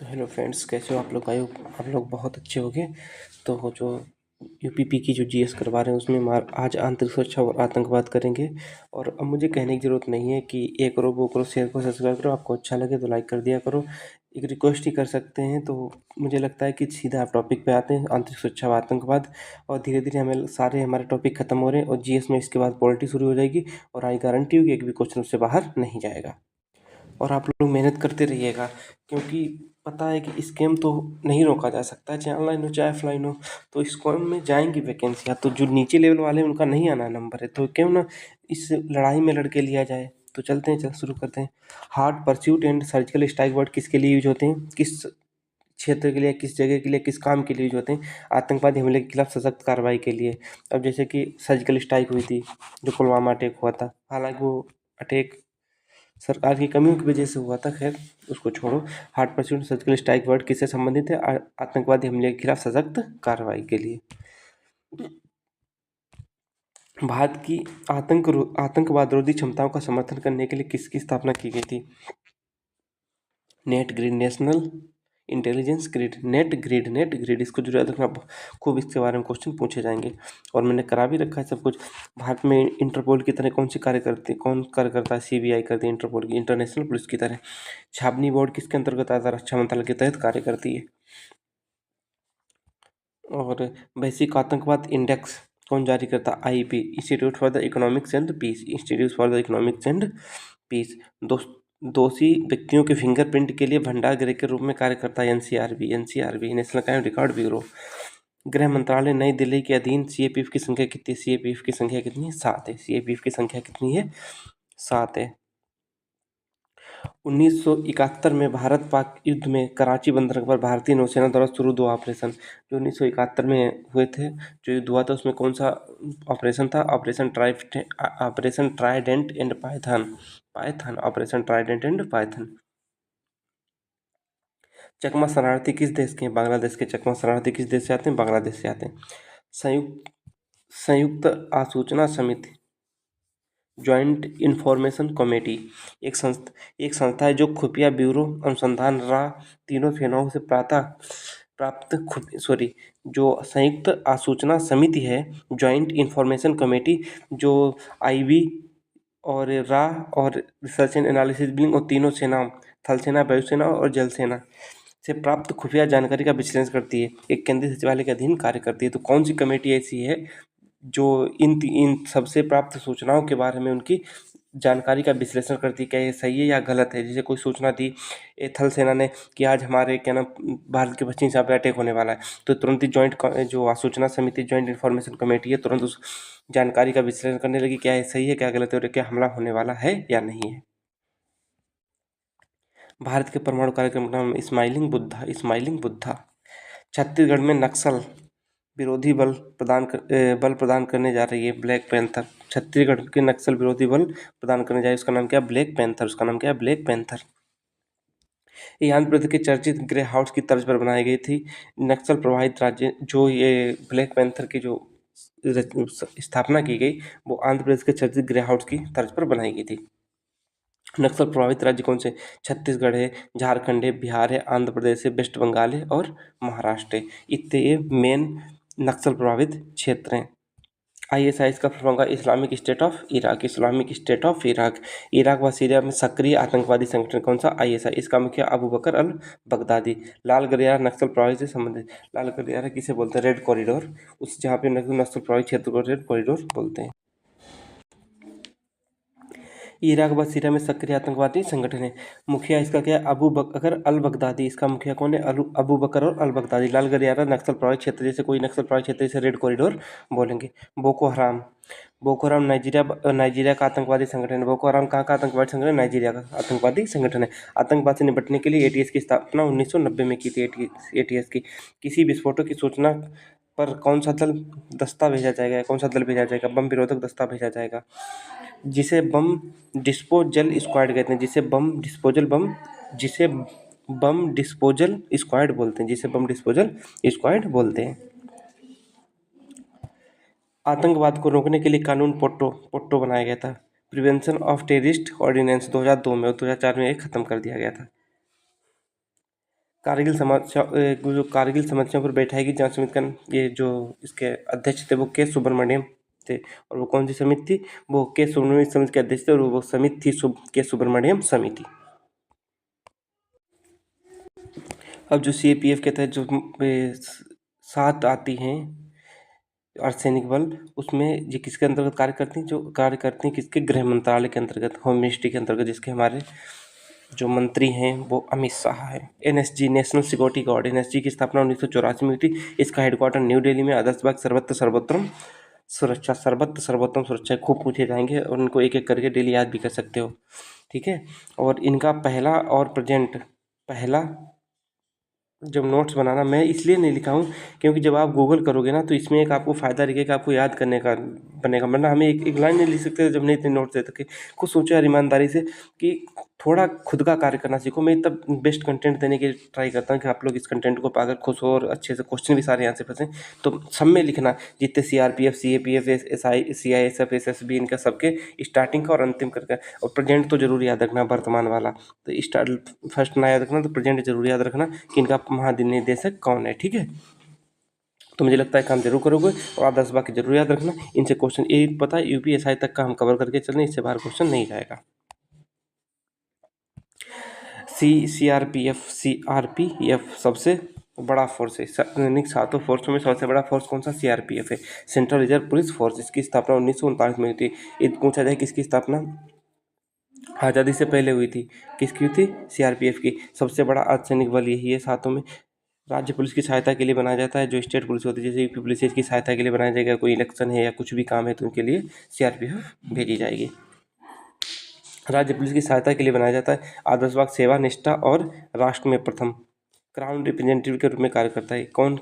तो hello friends, कैसे हो आप लोग? आई होप आप लोग बहुत अच्छे होंगे। तो जो यूपीपी की जो जीएस करवा रहे हैं उसमें आज आंतरिक सुरक्षा और आतंकवाद करेंगे। और अब मुझे कहने की ज़रूरत नहीं है कि ये करो वो करो, शेयर करो सब्सक्राइब करो। आपको अच्छा लगे तो लाइक कर दिया करो। एक रिक्वेस्ट ही कर सकते हैं। तो मुझे लगता है कि सीधा आप टॉपिक पे आते हैं, आंतरिक सुरक्षा व आतंकवाद। और धीरे धीरे हमारे टॉपिक खत्म हो रहे हैं और जीएस में इसके बाद पॉलिटी शुरू हो जाएगी। और आई गारंटी हूँ कि एक भी क्वेश्चन उससे बाहर नहीं जाएगा। और आप लोग मेहनत करते रहिएगा, क्योंकि पता है कि स्कैम तो नहीं रोका जा सकता है, चाहे ऑनलाइन हो चाहे ऑफलाइन हो। तो स्कैम में जाएंगी वैकेंसियाँ, तो जो नीचे लेवल वाले हैं उनका नहीं आना नंबर है, तो क्यों ना इस लड़ाई में लड़के लिया जाए। तो चलते हैं, चल शुरू करते हैं। Hard pursuit and surgical strike word किसके लिए यूज होते हैं? किस क्षेत्र के लिए, किस जगह के लिए, किस काम के लिए यूज होते हैं? आतंकवादी हमले के खिलाफ सशक्त कार्रवाई के लिए। अब जैसे कि सर्जिकल स्ट्राइक हुई थी, जो पुलवामा अटैक हुआ था, हालांकि वो अटैक सरकार की कमियों की वजह से हुआ था, खैर उसको छोड़ो। Hard pursuit surgical strike word किससे संबंधित है? आतंकवादी हमले के खिलाफ सशक्त कार्रवाई के लिए। भारत की आतंकवाद रोधी क्षमताओं का समर्थन करने के लिए किसकी स्थापना की गई थी? Net grid, national intelligence grid. Net grid इसको जो याद रखना, खूब इसके बारे में क्वेश्चन पूछे जाएंगे। और मैंने करा भी रखा है सब कुछ। भारत में इंटरपोल की तरह कौन कार्य करता है? सीबीआई करती है इंटरपोल की, इंटरनेशनल पुलिस की तरह। छावनी बोर्ड किसके अंतर्गत आता है? रक्षा मंत्रालय के तहत कार्य करती है। और वैश्विक आतंकवाद इंडेक्स कौन जारी करता है? IP, institute for the economics and peace. Institute for the economics and peace. दोषी व्यक्तियों के फिंगरप्रिंट के लिए भंडार गृह के रूप में कार्य करता है NCRB, national crime record bureau. गृह मंत्रालय नई दिल्ली के अधीन सीएपीएफ की संख्या कितनी है? सीएपीएफ की संख्या कितनी है? 7 है। सीएपीएफ की संख्या कितनी है? 7 है। 1971 में भारत पाक युद्ध में कराची बंदरगाह पर भारतीय नौसेना द्वारा शुरू 2 ऑपरेशन, जो 1971 में हुए थे, जो युद्ध हुआ था, उसमें कौन सा ऑपरेशन था? Operation trident and python operation trident and python. Chakma शरणार्थी किस देश के हैं? बांग्लादेश के। चकमा शरणार्थी किस देश से आते हैं? बांग्लादेश से आते हैं। संयुक्त संयुक्त आसूचना समिति, ज्वाइंट इंफॉर्मेशन कमेटी, एक संस्था है जो खुफिया ब्यूरो, अनुसंधान, राह, तीनों सेनाओं से जो संयुक्त आसूचना समिति है, ज्वाइंट इंफॉर्मेशन कमेटी, जो आईबी और राह और रिसर्च एंड एनालिसिस विंग और तीनों सेनाओं, थल सेना, वायुसेना और जल सेना से प्राप्त खुफिया जानकारी का विश्लेषण करती है, एक केंद्रीय सचिवालय के अधीन कार्य करती है। तो कौन सी कमेटी ऐसी है जो इन सबसे प्राप्त सूचनाओं के बारे में उनकी जानकारी का विश्लेषण करती है, क्या ये सही है या गलत है? जैसे कोई सूचना दी थल सेना ने कि आज हमारे क्या नाम भारत के पश्चिमी सीमा पे अटैक होने वाला है, तो तुरंत ही जो सूचना समिति, ज्वाइंट इन्फॉर्मेशन कमेटी है, तुरंत उस जानकारी का विश्लेषण करने लगी, क्या ये सही है, क्या गलत है, और क्या हमला होने वाला है या नहीं है। भारत के परमाणु कार्यक्रम का नाम स्माइलिंग बुद्धा। छत्तीसगढ़ में नक्सल विरोधी बल प्रदान करने जा रही है ब्लैक पैंथर। छत्तीसगढ़ के नक्सल विरोधी बल प्रदान करने जा रही है, उसका नाम क्या है? Black panther. उसका नाम क्या है? Black panther. ये आंध्र प्रदेश के चर्चित ग्रे हाउस की तर्ज पर बनाई गई थी। नक्सल प्रभावित राज्य, जो ये ब्लैक पैंथर की जो स्थापना की गई, वो आंध्र प्रदेश के चर्चित ग्रे हाउस की तर्ज पर बनाई गई थी। नक्सल प्रभावित राज्य कौन से? छत्तीसगढ़ है, झारखंड है, बिहार है, आंध्र प्रदेश है, वेस्ट बंगाल है और महाराष्ट्र है। इतने ये मेन नक्सल प्रभावित क्षेत्र हैं। आईएसआई का फुल फॉर्म का Islamic state of Iraq. Islamic state of Iraq. Iraq व सीरिया में सक्रिय आतंकवादी संगठन कौन सा? आईएसआई। इसका मुखिया अबू बकर अल बगदादी। लाल गलियारा नक्सल प्रभावित से संबंधित। लाल गलियारा किसे बोलते हैं? Red corridor. उस जहाँ पे नक्सल प्रभावित क्षेत्र को रेड कॉरिडोर बोलते हैं। इराक व सीरिया में सक्रिय आतंकवादी संगठन है। मुखिया इसका क्या है? अबू बकर अल बगदादी। इसका मुखिया कौन है? अबू बकर और अल बगदादी। लाल गलियारा नक्सल प्रभावित क्षेत्र, जैसे कोई नक्सल प्रभावित क्षेत्र जैसे रेड कॉरिडोर बोलेंगे। बोको हराम नाइजीरिया का आतंकवादी संगठन है। बोको हराम कहाँ का आतंकवादी संगठन है? नाइजीरिया का आतंकवादी संगठन है। आतंकवाद से निपटने के लिए एटीएस की स्थापना 1990 में की थी। एटीएस की। किसी विस्फोटों की सूचना पर कौन सा दस्ता भेजा जाएगा? कौन सा दल भेजा जाएगा? बम विरोधक दस्ता भेजा जाएगा, जिसे बम डिस्पोजल स्क्वाड कहते हैं। जिसे बम डिस्पोजल स्क्वाड बोलते हैं। जिसे बम डिस्पोजल स्क्वाड बोलते हैं। आतंकवाद को रोकने के लिए कानून पोट्टो बनाया गया था। प्रिवेंशन ऑफ टेररिस्ट ऑर्डिनेंस 2002 में और 2004 में एक खत्म कर दिया गया था। कारगिल समस्या जो कारगिल समस्या पर बैठाएगी जांच समिति का ये जो इसके अध्यक्ष थे वो के सुब्रमण्यम थे। और वो कौन सी समिति थी? वो के सुब्रमण्यम समिति के अध्यक्ष थे और वो समिति थी के सुब्रमण्यम समिति। अब जो CAPF के तहत जो 7 आती हैं अर्धसैनिक बल, उसमें ये किसके अंतर्गत कार्य करती हैं? जो कार्य करती हैं किसके? गृह मंत्रालय के अंतर्गत, होम मिनिस्ट्री के अंतर्गत, जिसके हमारे जो मंत्री हैं वो अमित शाह है। NSG national security guard, NSG की स्थापना 1984 में हुई थी। इसका हेडक्वार्टर न्यू दिल्ली में। आदर्शबाग सर्वत्र सर्वोत्तम सुरक्षा, सर्वत्र सर्वोत्तम सुरक्षा खूब पूछे जाएंगे और उनको एक एक करके डेली याद भी कर सकते हो, ठीक है। और इनका पहला और प्रेजेंट पहला जब नोट्स बनाना, मैं इसलिए नहीं लिखा हूँ क्योंकि जब आप गूगल करोगे ना तो इसमें एक आपको फ़ायदा रहेगा, आपको याद करने का बनेगा। वरना हमें एक लाइन नहीं लिख सकते जब नहीं इतने नोट्स दे सके। खुद सोचो यार ईमानदारी से कि थोड़ा खुद का कार्य करना सीखो। मैं तब बेस्ट कंटेंट देने की ट्राई करता हूँ कि आप लोग इस कंटेंट को पाकर खुश हो और अच्छे से क्वेश्चन भी सारे यहाँ से फंसे। तो सब में लिखना, जितने CRPF, CAPF, SI, CISF, SSB, इनका सबके स्टार्टिंग का और अंतिम करके। और प्रेजेंट तो जरूर याद रखना, वर्तमान वाला। तो स्टार्ट फर्स्ट ना याद रखना तो प्रेजेंट जरूर याद रखना कि इनका महानिदेशक कौन है, ठीक है। तो मुझे लगता है काम जरूर करोगे और आदर्श बाकी जरूर याद रखना। इनसे क्वेश्चन ये पता है UPSI तक का हम कवर करके चल रहे हैं, इससे बाहर क्वेश्चन नहीं जाएगा। CRPF सबसे बड़ा फोर्स है। सातों फोर्सों में सबसे बड़ा फोर्स कौन सा? CRPF है, सेंट्रल रिजर्व पुलिस फोर्स। इसकी स्थापना 1939 में हुई थी। ये पूछा जाए किसकी स्थापना आज़ादी से पहले हुई थी, किसकी हुई थी? CRPF की। सबसे बड़ा अर्धसैनिक बल यही है सातों में। राज्य पुलिस की सहायता के लिए बनाया जाता है। जो स्टेट पुलिस होती है जैसे UP पुलिस, इसकी सहायता के लिए बनाया जाएगा। कोई इलेक्शन है या कुछ भी काम है तो उनके लिए CRPF भेजी जाएगी। राज्य पुलिस की सहायता के लिए बनाया जाता है। आदर्शवाद सेवा, निष्ठा और राष्ट्र में प्रथम, क्राउन रिप्रेजेंटेटिव के रूप में कार्य करता है। कौन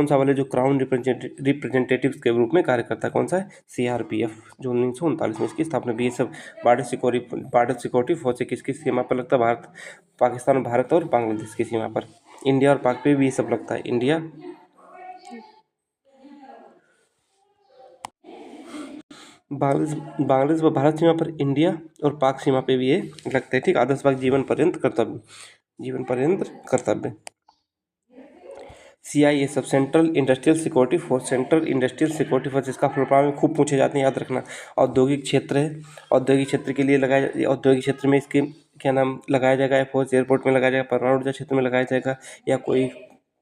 सा वाला जो क्राउन रिप्रेजेंटेटिव के रूप में कार्य करता है, कौन सा है? CRPF, जो 1939 में इसकी स्थापना भी। ये सब बॉर्डर सिक्योरिटी फोर्स किसकी सीमा पर लगता है? भारत, पाकिस्तान, भारत और बांग्लादेश की सीमा पर। इंडिया और पाक पे भी ये सब लगता है। इंडिया, बांग्लादेश व भारत सीमा पर, इंडिया और पाक सीमा पे भी ये लगता है, ठीक। आदर्शवाद जीवन पर्यंत कर्तव्य। CISF, central industrial security force, central industrial security force. इसका फुल फॉर्म खूब पूछे जाते हैं, याद रखना। औद्योगिक क्षेत्र है, औद्योगिक क्षेत्र के लिए लगाया, औद्योगिक क्षेत्र में इसके क्या नाम लगाया जाएगा? फोर्स एयरपोर्ट में लगाया जाएगा, परमाणु ऊर्जा क्षेत्र में लगाया जाएगा,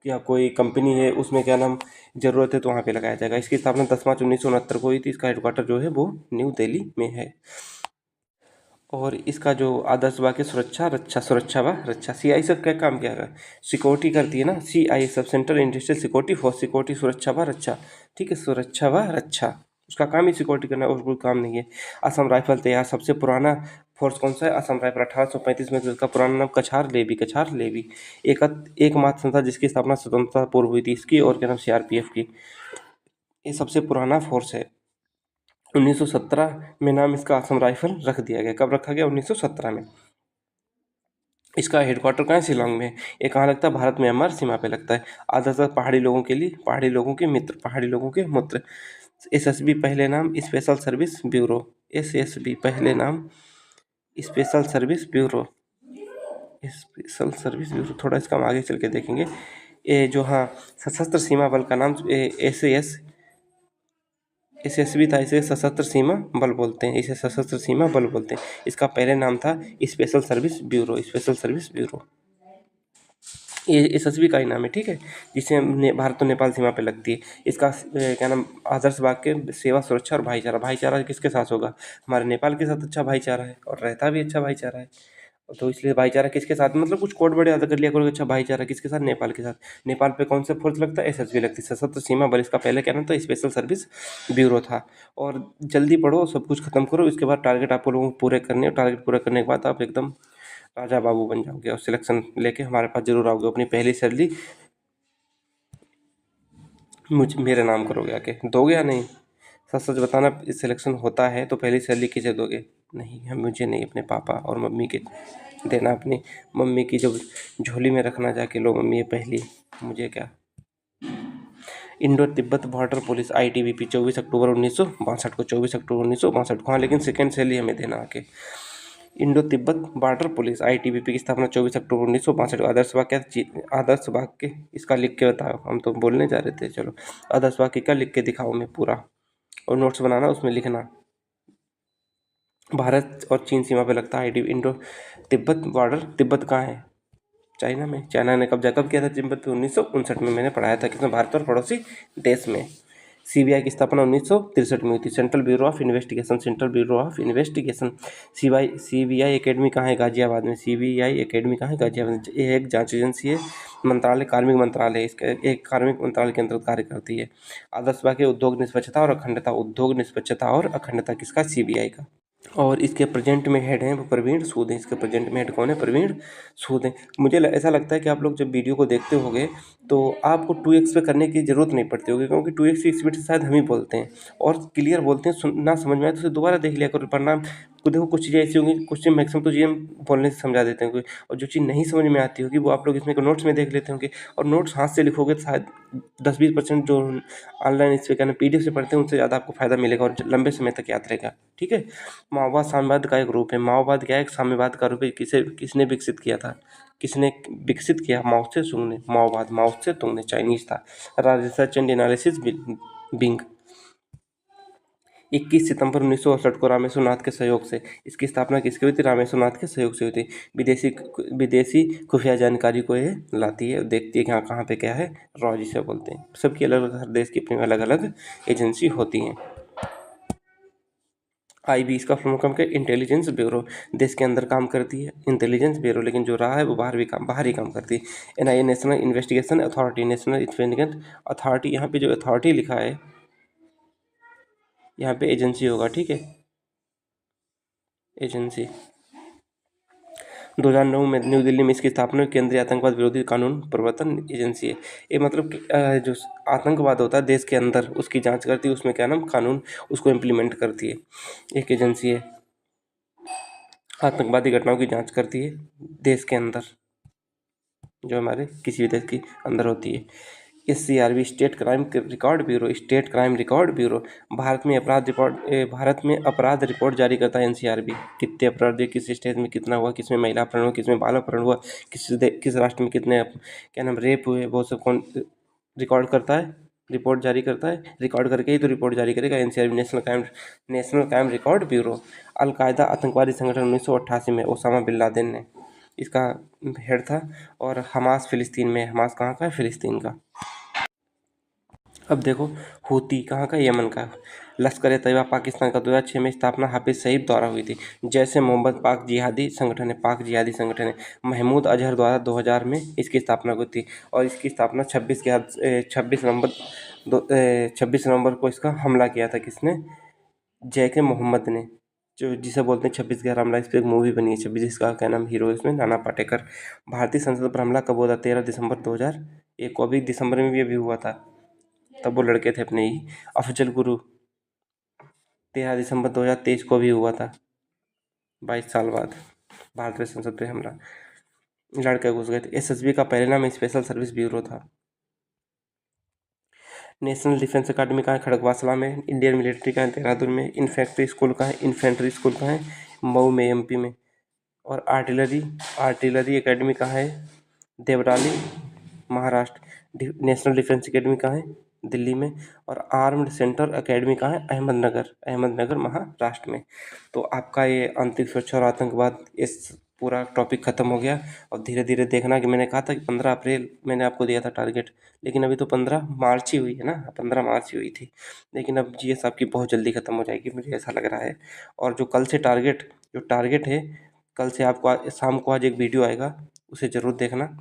या कोई कंपनी है उसमें क्या नाम जरूरत है तो वहाँ पे लगाया जाएगा। इसकी स्थापना 10 मार्च 1969 को हुई थी। इसका हेडक्वार्टर जो है वो न्यू दिल्ली में है। और इसका जो आदर्श वाक्य सुरक्षा व रक्षा। CISF क्या काम किया है? सिक्योरिटी करती है ना। CISF, central industrial security force, security, सुरक्षा व रक्षा, ठीक है। सुरक्षा व रक्षा, उसका काम ही सिक्योरिटी करना और कोई काम नहीं है। असम राइफल तैयार, सबसे पुराना फोर्स कौन सा है? असम राइफल। 1835 में इसका पुराना नाम कछार लेवी। एकमात्र संस्था जिसकी स्थापना स्वतंत्रता पूर्व हुई थी, इसकी और क्या नाम? CRPF की। ये सबसे पुराना फोर्स है। 1917 में नाम इसका असम राइफल रख दिया गया। कब रखा गया? 1917 में। इसका हेडक्वार्टर कहाँ है? शिलोंग में। ये कहाँ लगता है? भारत म्यांमार सीमा पे लगता है। आदर्श पहाड़ी लोगों के लिए, पहाड़ी लोगों के मित्र, पहाड़ी लोगों के मित्र। SSB पहले नाम स्पेशल सर्विस ब्यूरो। SSB पहले नाम special service bureau. Special service bureau, थोड़ा इसका हम आगे चल के देखेंगे। ये जो हाँ सशस्त्र सीमा बल का नाम SSB था, इसे सशस्त्र सीमा बल बोलते हैं। इसे सशस्त्र सीमा बल बोलते हैं। इसका पहले नाम था स्पेशल सर्विस ब्यूरो। ये SSB का ही नाम है, ठीक है, जिसे भारत और नेपाल सीमा पे लगती है। इसका क्या नाम? आदर्श वाक्य सेवा, सुरक्षा और भाईचारा। भाईचारा किसके साथ होगा? हमारे नेपाल के साथ अच्छा भाईचारा है और रहता भी अच्छा भाईचारा है। तो इसलिए भाईचारा किसके साथ, मतलब कुछ कोड वर्ड याद कर लिया करो। अच्छा, भाईचारा किसके साथ? नेपाल के साथ। नेपाल पे कौन सा फोर्स लगता है? SSB लगती है, सशस्त्र सीमा बल। इसका पहले क्या नाम था? स्पेशल सर्विस ब्यूरो था। और जल्दी पढ़ो, सब कुछ खत्म करो, इसके बाद टारगेट आपको लोगों को पूरे करने, और टारगेट पूरा करने के बाद आप एकदम राजा बाबू बन जाओगे और सिलेक्शन लेके हमारे पास जरूर आओगे। अपनी पहली सैलरी मेरे नाम करोगे आके। दोगे या नहीं? सच सच बताना, सिलेक्शन होता है तो पहली सैलरी किसे दोगे? नहीं, हम मुझे नहीं, अपने पापा और मम्मी के देना। अपनी मम्मी की जब झोली में रखना जाके, लो मम्मी ये पहली, मुझे क्या। Indo Tibet border police, ITBP, 24 अक्टूबर 1962 को, 24 अक्टूबर 1962 को। हाँ, लेकिन सेकेंड सैलरी हमें देना आके। Indo Tibet border police ITBP की स्थापना 24 अक्टूबर 1965। आदर्श वाक्य आदर्श वाक्य इसका लिख के बताओ। हम तो बोलने जा रहे थे, चलो आदर्श वाक्य का लिख के दिखाओ मैं पूरा, और नोट्स बनाना, उसमें लिखना। भारत और चीन सीमा पे लगता है इंडो तिब्बत बॉर्डर। तिब्बत कहाँ है? चाइना में। चाइना ने कब्जा कब किया था तिब्बत पे? 1959 में। मैंने पढ़ाया था किसमें? भारत और पड़ोसी देश में। CBI की स्थापना 1963 में हुई थी। Central bureau of investigation. Central bureau of investigation. CBI academy कहाँ है? गाजियाबाद में। CBI एकेडमी कहाँ है? गाजियाबाद में। ये एक जांच एजेंसी है। मंत्रालय कार्मिक मंत्रालय, इसका एक कार्मिक मंत्रालय के अंतर्गत कार्य करती है। आदर्श वाक्य उद्योग निष्पक्षता और अखंडता। उद्योग निष्पक्षता और अखंडता किसका? CBI का। और इसके प्रेजेंट में हेड हैं वो प्रवीण सूद हैं। इसके प्रेजेंट में हेड कौन है? प्रवीण सूद हैं। मुझे ऐसा लगता है कि आप लोग जब वीडियो को देखते होंगे तो आपको 2x पे करने की ज़रूरत नहीं पड़ती होगी, क्योंकि 2x की स्पीड से शायद हम ही बोलते हैं और क्लियर बोलते हैं। ना समझ में आए तो उसे दोबारा देख लिया करो, वरना तो देखो कुछ चीज़ें ऐसी होंगी, कुछ चीज़ मैक्सिमम तो चीज़ें हम बोलने से समझा देते हैं, और जो चीज़ नहीं समझ में आती होगी वो आप लोग इसमें नोट्स में देख लेते होंगे। और नोट्स हाथ से लिखोगे तो शायद 10-20% जो ऑनलाइन इस पे कहना PDF से पढ़ते हैं उनसे ज़्यादा आपको फायदा मिलेगा और लंबे समय तक याद रहेगा। ठीक है। माओवाद साम्यवाद का एक रूप है। माओवाद क्या है? एक साम्यवाद का रूप है। किसने विकसित किया था? किसने विकसित किया? माओ से तुंग ने। माओवाद माओ से तुंग ने, चाइनीज था। Research and analysis wing. 21 सितंबर 1968 को रामेश्वर नाथ के सहयोग से। इसकी स्थापना किसकी हुई थी? रामेश्वर नाथ के सहयोग से हुई थी। विदेशी खुफिया जानकारी को ये लाती है, देखती है कि हाँ कहाँ पे क्या है, रॉ जिसे बोलते हैं। सबकी अलग अलग, हर देश की अपनी अलग अलग एजेंसी होती हैं। IB इसका फुल फॉर्म क्या? Intelligence bureau. देश के अंदर काम करती है इंटेलिजेंस ब्यूरो, लेकिन जो रहा है वो बाहर ही काम करती है। NIA national investigation authority. National investigation authority, यहाँ पे जो अथॉरिटी लिखा है यहाँ पे एजेंसी होगा। ठीक है, एजेंसी। 2009 में न्यू दिल्ली में इसकी स्थापना हुई। केंद्रीय आतंकवाद विरोधी कानून प्रवर्तन एजेंसी है। ये मतलब कि जो आतंकवाद होता है देश के अंदर उसकी जांच करती है, उसमें क्या नाम, कानून उसको इम्प्लीमेंट करती है, एक एजेंसी है। आतंकवादी घटनाओं की जांच करती है देश के अंदर, जो हमारे किसी भी देश के अंदर होती है। SCRB state crime record bureau. State crime record bureau Bharat में अपराध रिपोर्ट जारी करता है। NCRB कितने अपराध हुए, किस स्टेट में कितना हुआ, किसमें महिला अपहरण हुआ, किसमें बाल अपहरण हुआ, किस राष्ट्र में कितने क्या नाम रेप हुए, वो सब कौन रिकॉर्ड करता है, रिपोर्ट जारी करता है। रिकॉर्ड करके ही तो रिपोर्ट जारी करेगा। NCRB national crime record bureau. Al Qaeda आतंकवादी संगठन 1988 में ओसामा बिन लादेन ने इसका हेड था। और हमास फिलिस्तीन में। हमास कहाँ का है? फिलिस्तीन का। अब देखो, हूती कहाँ का? यमन का। लश्कर ए तैयबा पाकिस्तान का 2006 में स्थापना हाफिज सईद द्वारा हुई थी। जैसे मोहम्मद पाक जिहादी संगठन है। पाक जिहादी संगठन है। महमूद अजहर द्वारा 2000 में इसकी स्थापना हुई थी। और इसकी स्थापना 26 नवंबर को इसका हमला किया था किसने? जैके मोहम्मद ने, जो जिसे बोलते हैं 26/11 हमला। इस पर एक मूवी बनी है 26, इसका क्या नाम, हीरो इसमें नाना पाटेकर। भारतीय संसद पर हमला कब हुआ था? 13 दिसंबर 2001 को। अभी दिसंबर में भी अभी हुआ था, तब वो लड़के थे अपने ही। अफजल गुरु 13 दिसंबर 2023 को भी हुआ था, 22 साल बाद भारतीय संसद पे हमला, लड़के घुस गए थे। SSB का पहले नाम स्पेशल सर्विस ब्यूरो था। नेशनल डिफेंस अकादमी कहाँ है? खड़गवासला में। इंडियन मिलिट्री का है देहरादून में। इन्फेंट्री स्कूल कहाँ है? इन्फेंट्री स्कूल कहाँ है? मऊ में, MP में। और आर्टिलरी एकेडमी कहाँ है? Devrali, Maharashtra. National defence academy कहाँ है? दिल्ली में। और आर्म्ड सेंटर एकेडमी कहाँ है? अहमदनगर महाराष्ट्र में। तो आपका ये आंतरिक सुरक्षा और आतंकवाद इस पूरा टॉपिक ख़त्म हो गया। और धीरे धीरे देखना कि मैंने कहा था कि 15 अप्रैल मैंने आपको दिया था टारगेट, लेकिन अभी तो 15 मार्च ही हुई है ना, 15 मार्च ही हुई थी। लेकिन अब GS आपकी बहुत जल्दी ख़त्म हो जाएगी, मुझे ऐसा लग रहा है। और जो कल से टारगेट है, कल से आपको शाम को आज एक वीडियो आएगा, उसे ज़रूर देखना।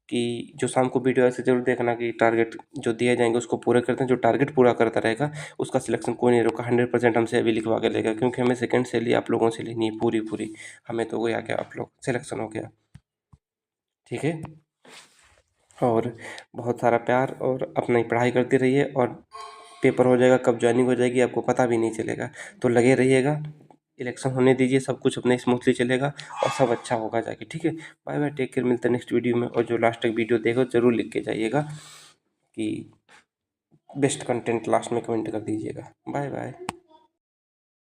कि जो शाम को वीडियो है उसे ज़रूर देखना कि टारगेट जो दिए जाएंगे उसको पूरे करते हैं। जो टारगेट पूरा करता रहेगा उसका सिलेक्शन कोई नहीं रोका। 100% हमसे अभी लिखवा के लेगा, क्योंकि हमें सेकंड से ली, आप लोगों से लेनी है पूरी। हमें तो वही आ गया, आप लोग सिलेक्शन हो गया। ठीक है। और बहुत सारा प्यार, और अपनी पढ़ाई करते रहिए। और पेपर हो जाएगा, कब ज्वाइनिंग हो जाएगी आपको पता भी नहीं चलेगा। तो लगे रहिएगा, इलेक्शन होने दीजिए, सब कुछ अपने स्मूथली चलेगा और सब अच्छा होगा जाके। ठीक है, बाय बाय, टेक केयर, मिलते हैं नेक्स्ट वीडियो में। और जो लास्ट तक वीडियो देखो ज़रूर लिख के जाइएगा कि बेस्ट कंटेंट, लास्ट में कमेंट कर दीजिएगा। Bye bye.